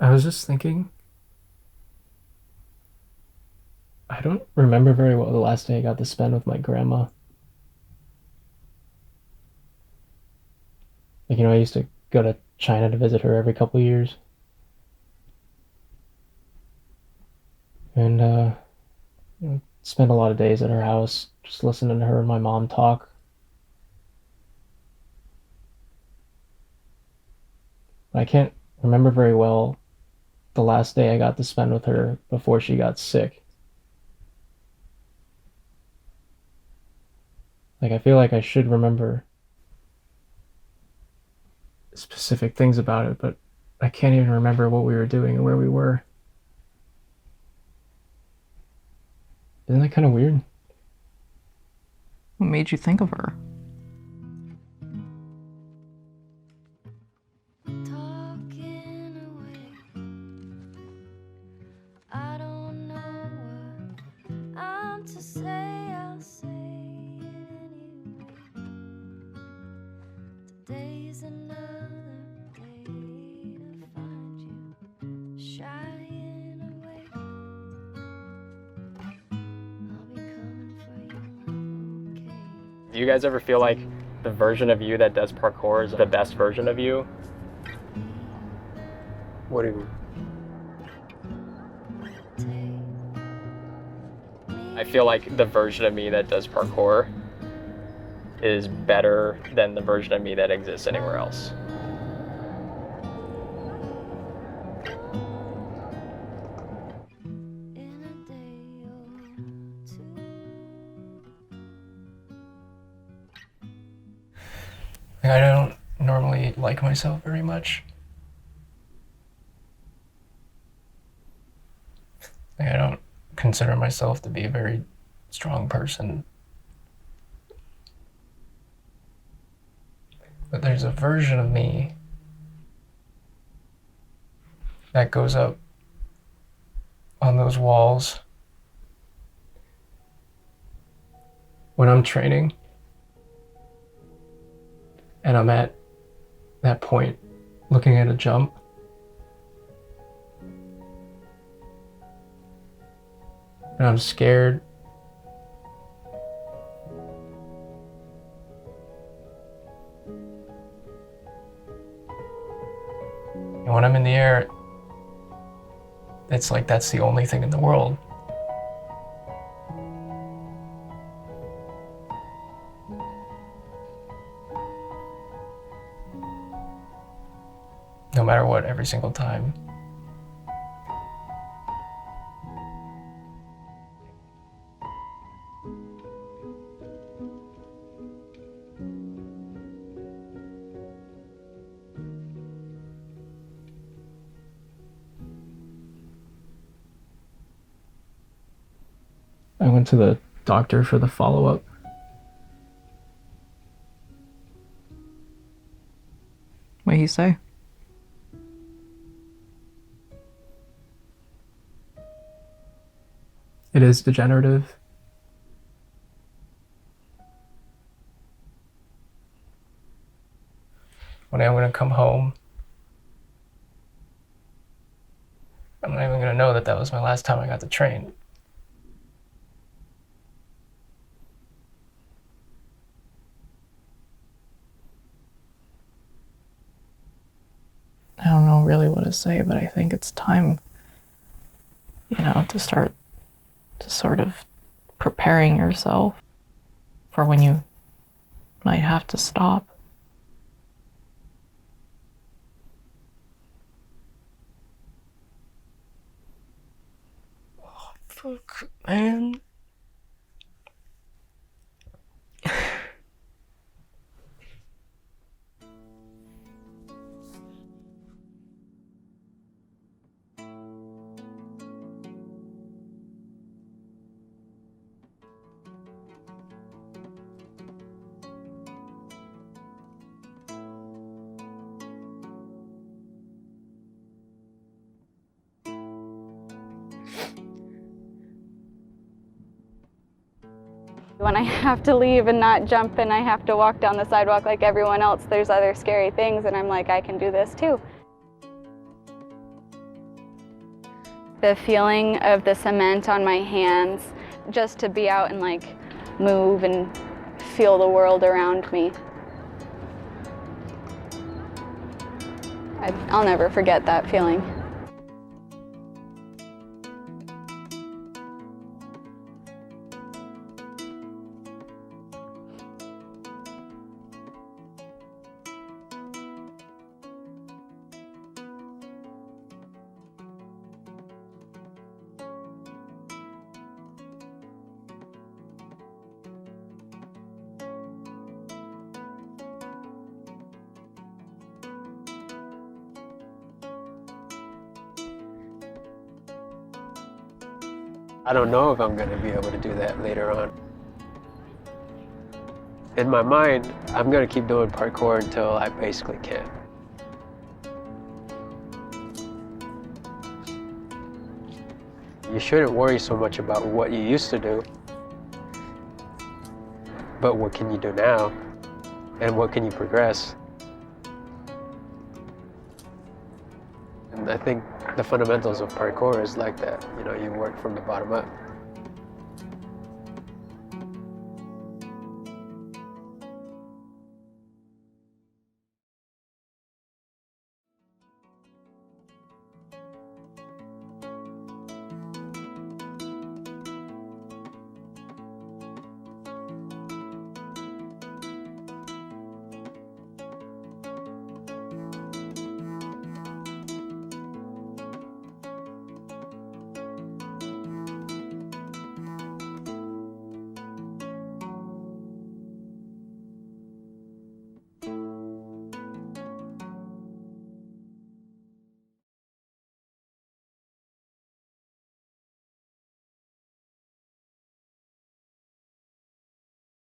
I was just thinking, I don't remember very well the last day I got to spend with my grandma. I used to go to China to visit her every couple of years, and spend a lot of days at her house just listening to her and my mom talk. I can't remember very well the last day I got to spend with her before she got sick. I feel like I should remember specific things about it, but I can't even remember what we were doing or where we were. Isn't that kind of weird? What made you think of her? Talking away. I don't know what I'm to say. I'll say it anyway. Today's another day to find you shying away. I'll be coming for you, love, okay? Do you guys ever feel like the version of you that does parkour is the best version of you? What do you I feel like the version of me that does parkour is better than the version of me that exists anywhere else. In a day or two. I don't normally like myself very much. I don't consider myself to be a very strong person. But there's a version of me that goes up on those walls when I'm training and I'm at that point looking at a jump. And I'm scared. And when I'm in the air, it's like that's the only thing in the world. No matter what, every single time. I went to the doctor for the follow-up. What do you say? It is degenerative. One day I'm gonna come home. I'm not even gonna know that that was my last time I got to train. I don't know really what to say, but I think it's time, to start to sort of preparing yourself for when you might have to stop. Fuck, man. When I have to leave and not jump and I have to walk down the sidewalk like everyone else, there's other scary things, and I'm like, I can do this too. The feeling of the cement on my hands, just to be out and like move and feel the world around me. I'll never forget that feeling. I don't know if I'm going to be able to do that later on. In my mind, I'm going to keep doing parkour until I basically can't. You shouldn't worry so much about what you used to do, but what can you do now, and what can you progress? And I think the fundamentals of parkour is like that. You know, you work from the bottom up.